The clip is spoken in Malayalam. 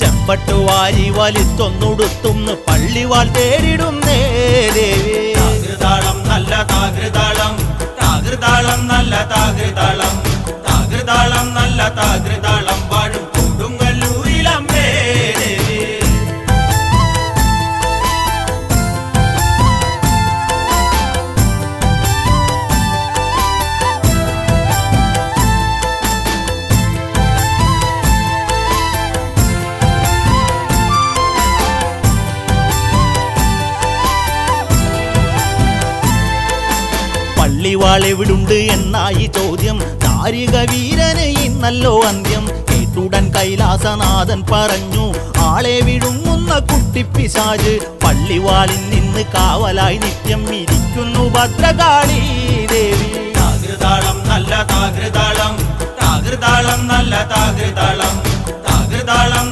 ചെമ്പട്ടു വാരി വലിത്തൊന്നുടുത്തുന്ന് പള്ളിവാൾ തേടിടുന്നേ ദേവി. താകൃതാളം നല്ല താകൃതാളം, താകൃതാളം നല്ല താകൃതാളം, താകൃതാളം നല്ല താകൃതാളം വാഴും കൊടുങ്ങല്ലൂരിലമ്മേ ദേവി. പള്ളിവാൾ എവിടുണ്ട് എന്നായി ചോദ്യം. താരിക വീരന് ഇന്നല്ലോ അന്ത്യം. കേട്ടുടൻ കൈലാസനാഥൻ പറഞ്ഞു, ആളെ വിഴുങ്ങുന്ന കുട്ടിപ്പിശാച് പള്ളിവാളിൽ നിന്ന് കാവലായി നിത്യം ഇരിക്കുന്നു ഭദ്രകാളി ദേവി. താകൃതാളം നല്ല താകൃതാളം, താകൃതാളം നല്ല താകൃതാളം, താകൃതാളം